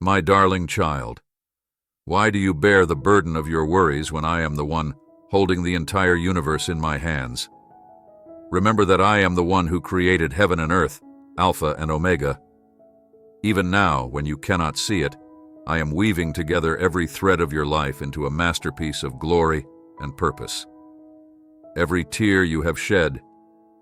My darling child, why do you bear the burden of your worries when I am the one holding the entire universe in my hands? Remember that I am the one who created heaven and earth, Alpha and Omega. Even now, when you cannot see it, I am weaving together every thread of your life into a masterpiece of glory and purpose. Every tear you have shed,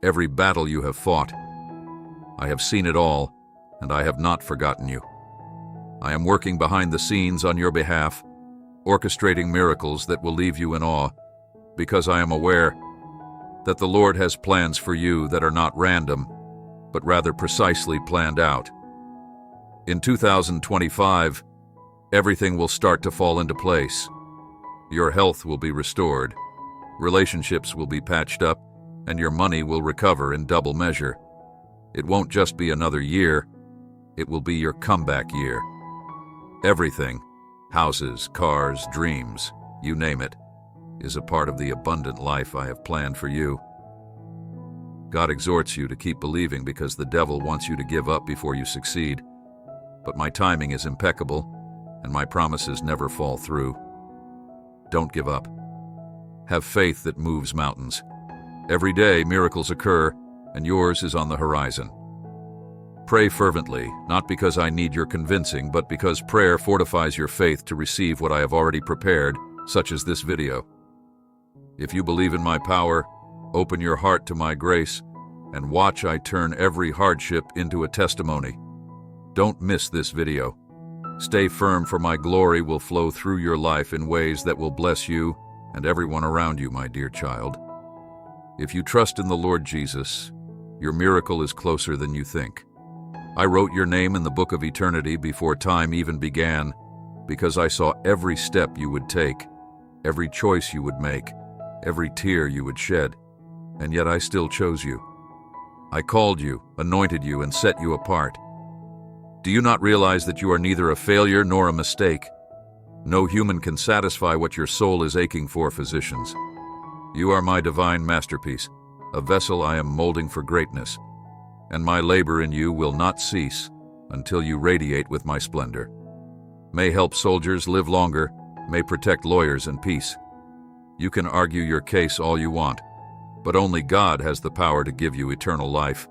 every battle you have fought, I have seen it all, and I have not forgotten you. I am working behind the scenes on your behalf, orchestrating miracles that will leave you in awe, because I am aware that the Lord has plans for you that are not random, but rather precisely planned out. In 2025, everything will start to fall into place. Your health will be restored, relationships will be patched up, and your money will recover in double measure. It won't just be another year, it will be your comeback year. Everything, houses, cars, dreams, you name it, is a part of the abundant life I have planned for you. God exhorts you to keep believing because the devil wants you to give up before you succeed. But my timing is impeccable, and my promises never fall through. Don't give up. Have faith that moves mountains. Every day, miracles occur, and yours is on the horizon. Pray fervently, not because I need your convincing, but because prayer fortifies your faith to receive what I have already prepared, such as this video. If you believe in my power, open your heart to my grace, and watch I turn every hardship into a testimony. Don't miss this video. Stay firm, for my glory will flow through your life in ways that will bless you and everyone around you, my dear child. If you trust in the Lord Jesus, your miracle is closer than you think. I wrote your name in the book of eternity before time even began, because I saw every step you would take, every choice you would make, every tear you would shed, and yet I still chose you. I called you, anointed you, and set you apart. Do you not realize that you are neither a failure nor a mistake? No human can satisfy what your soul is aching for, physicians. You are my divine masterpiece, a vessel I am molding for greatness, and my labor in you will not cease until you radiate with my splendor. May help soldiers live longer, may protect lawyers in peace. You can argue your case all you want, but only God has the power to give you eternal life,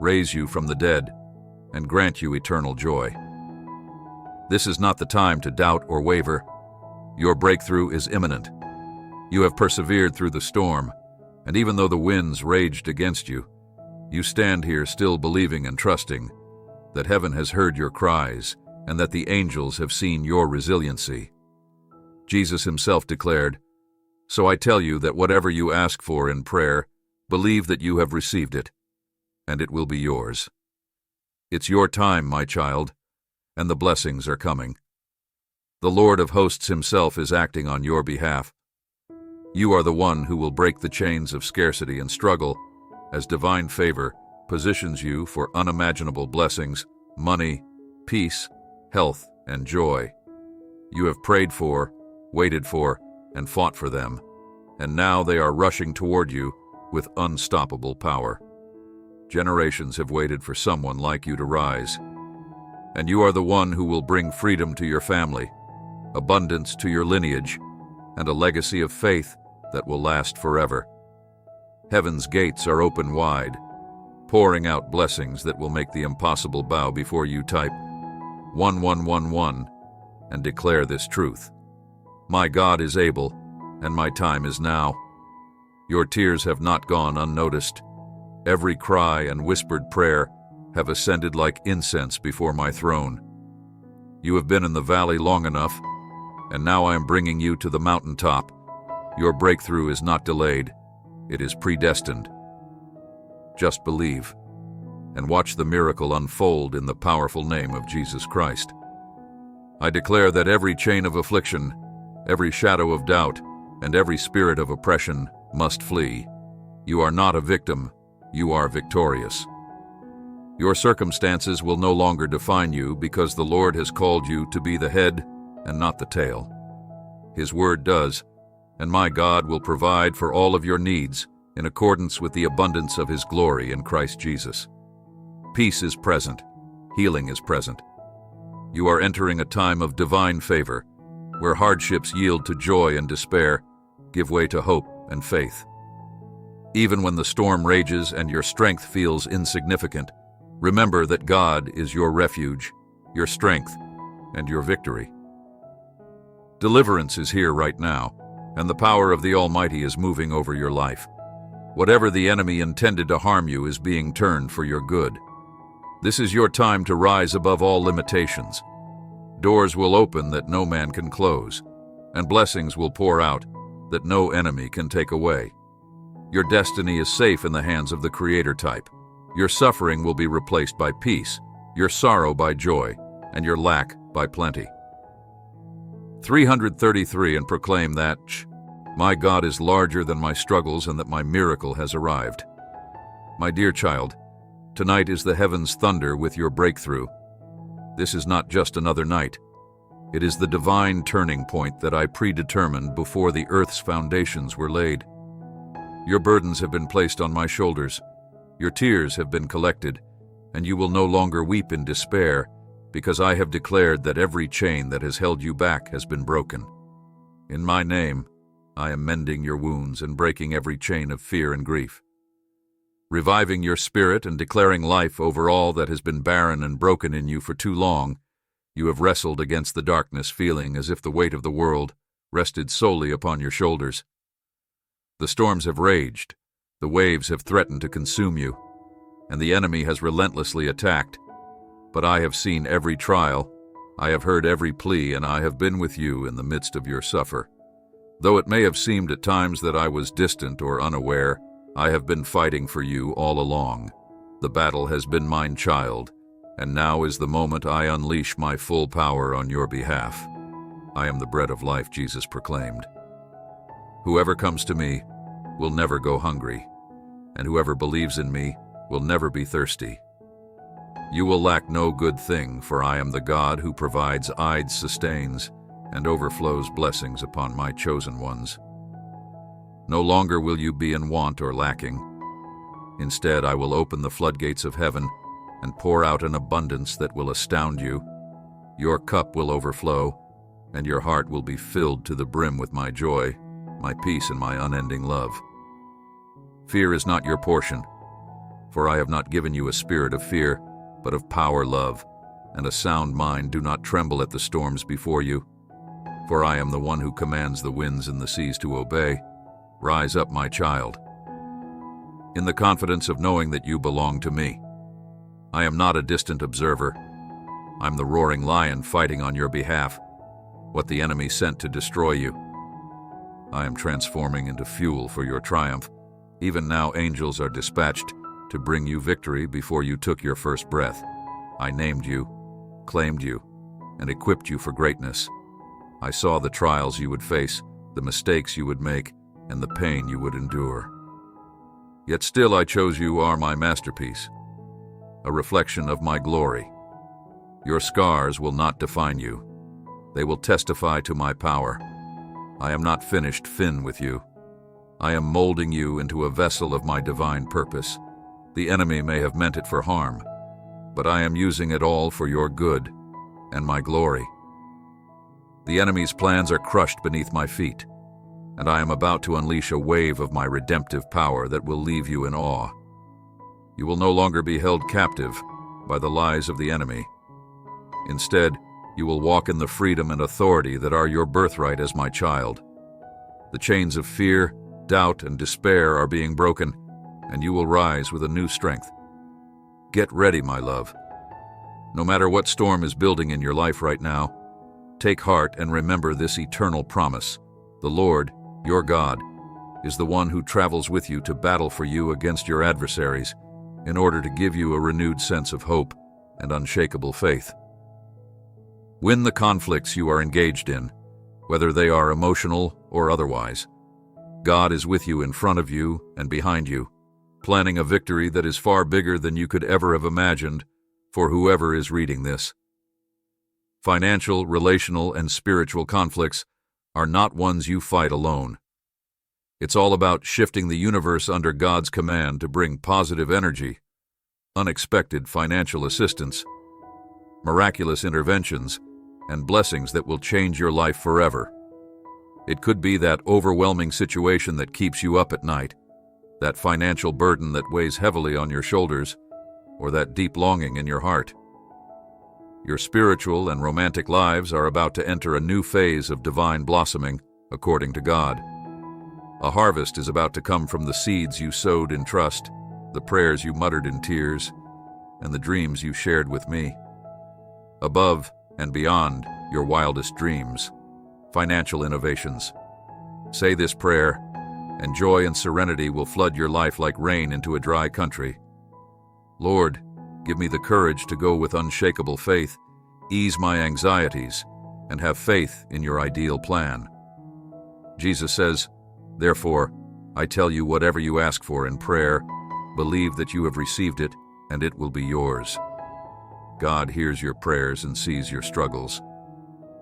raise you from the dead, and grant you eternal joy. This is not the time to doubt or waver. Your breakthrough is imminent. You have persevered through the storm, and even though the winds raged against you, you stand here still believing and trusting that heaven has heard your cries and that the angels have seen your resiliency. Jesus himself declared, "So I tell you that whatever you ask for in prayer, believe that you have received it, and it will be yours." It's your time, my child, and the blessings are coming. The Lord of hosts himself is acting on your behalf. You are the one who will break the chains of scarcity and struggle, as divine favor positions you for unimaginable blessings, money, peace, health, and joy. You have prayed for, waited for, and fought for them, and now they are rushing toward you with unstoppable power. Generations have waited for someone like you to rise, and you are the one who will bring freedom to your family, abundance to your lineage, and a legacy of faith that will last forever. Heaven's gates are open wide, pouring out blessings that will make the impossible bow before you. Type 1111 and declare this truth. My God is able, and my time is now. Your tears have not gone unnoticed. Every cry and whispered prayer have ascended like incense before my throne. You have been in the valley long enough, and now I am bringing you to the mountaintop. Your breakthrough is not delayed. It is predestined. Just believe, and watch the miracle unfold in the powerful name of Jesus Christ. I declare that every chain of affliction, every shadow of doubt, and every spirit of oppression must flee. You are not a victim. You are victorious. Your circumstances will no longer define you because the Lord has called you to be the head and not the tail. His word does, and my God will provide for all of your needs in accordance with the abundance of his glory in Christ Jesus. Peace is present. Healing is present. You are entering a time of divine favor, where hardships yield to joy and despair, give way to hope and faith. Even when the storm rages and your strength feels insignificant, remember that God is your refuge, your strength, and your victory. Deliverance is here right now, and the power of the Almighty is moving over your life. Whatever the enemy intended to harm you is being turned for your good. This is your time to rise above all limitations. Doors will open that no man can close, and blessings will pour out that no enemy can take away. Your destiny is safe in the hands of the Creator type. Your suffering will be replaced by peace, your sorrow by joy, and your lack by plenty. 333 and proclaim that, my God is larger than my struggles and that my miracle has arrived. My dear child, tonight is the heavens' thunder with your breakthrough. This is not just another night. It is the divine turning point that I predetermined before the earth's foundations were laid. Your burdens have been placed on my shoulders. Your tears have been collected, and you will no longer weep in despair, because I have declared that every chain that has held you back has been broken. In my name, I am mending your wounds and breaking every chain of fear and grief. Reviving your spirit and declaring life over all that has been barren and broken in you for too long, you have wrestled against the darkness, feeling as if the weight of the world rested solely upon your shoulders. The storms have raged, the waves have threatened to consume you, and the enemy has relentlessly attacked. But I have seen every trial, I have heard every plea, and I have been with you in the midst of your suffer. Though it may have seemed at times that I was distant or unaware, I have been fighting for you all along. The battle has been mine, child, and now is the moment I unleash my full power on your behalf. I am the bread of life, Jesus proclaimed. Whoever comes to me will never go hungry, and whoever believes in me will never be thirsty. You will lack no good thing, for I am the God who provides, aids, sustains, and overflows blessings upon my chosen ones. No longer will you be in want or lacking. Instead, I will open the floodgates of heaven and pour out an abundance that will astound you. Your cup will overflow, and your heart will be filled to the brim with my joy, my peace, and my unending love. Fear is not your portion, for I have not given you a spirit of fear, but of power, love, and a sound mind. Do not tremble at the storms before you, for I am the one who commands the winds and the seas to obey. Rise up, my child, in the confidence of knowing that you belong to me. I am not a distant observer. I'm the roaring lion fighting on your behalf, what the enemy sent to destroy you. I am transforming into fuel for your triumph. Even now, angels are dispatched to bring you victory before you took your first breath. I named you, claimed you, and equipped you for greatness. I saw the trials you would face, the mistakes you would make, and the pain you would endure. Yet still I chose you are my masterpiece, a reflection of my glory. Your scars will not define you. They will testify to my power. I am not finished with you. I am molding you into a vessel of my divine purpose. The enemy may have meant it for harm, but I am using it all for your good and my glory. The enemy's plans are crushed beneath my feet, and I am about to unleash a wave of my redemptive power that will leave you in awe. You will no longer be held captive by the lies of the enemy. Instead, you will walk in the freedom and authority that are your birthright as my child. The chains of fear, doubt, and despair are being broken, and you will rise with a new strength. Get ready, my love. No matter what storm is building in your life right now, take heart and remember this eternal promise. The Lord, your God, is the one who travels with you to battle for you against your adversaries in order to give you a renewed sense of hope and unshakable faith. Win the conflicts you are engaged in, whether they are emotional or otherwise. God is with you, in front of you and behind you, planning a victory that is far bigger than you could ever have imagined for whoever is reading this. Financial, relational, and spiritual conflicts are not ones you fight alone. It's all about shifting the universe under God's command to bring positive energy, unexpected financial assistance, miraculous interventions, and blessings that will change your life forever. It could be that overwhelming situation that keeps you up at night, that financial burden that weighs heavily on your shoulders, or that deep longing in your heart. Your spiritual and romantic lives are about to enter a new phase of divine blossoming, according to God. A harvest is about to come from the seeds you sowed in trust, the prayers you muttered in tears, and the dreams you shared with me. Above and beyond your wildest dreams, financial innovations. Say this prayer, and joy and serenity will flood your life like rain into a dry country. Lord, give me the courage to go with unshakable faith, ease my anxieties, and have faith in your ideal plan. Jesus says, "Therefore, I tell you, whatever you ask for in prayer, believe that you have received it, and it will be yours." God hears your prayers and sees your struggles.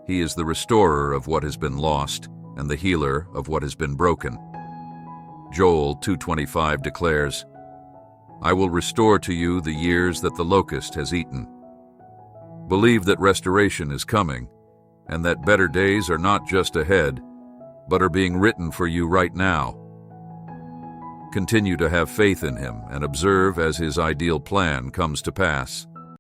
He is the restorer of what has been lost and the healer of what has been broken. Joel 2:25 declares, "I will restore to you the years that the locust has eaten." Believe that restoration is coming, and that better days are not just ahead, but are being written for you right now. Continue to have faith in Him and observe as His ideal plan comes to pass.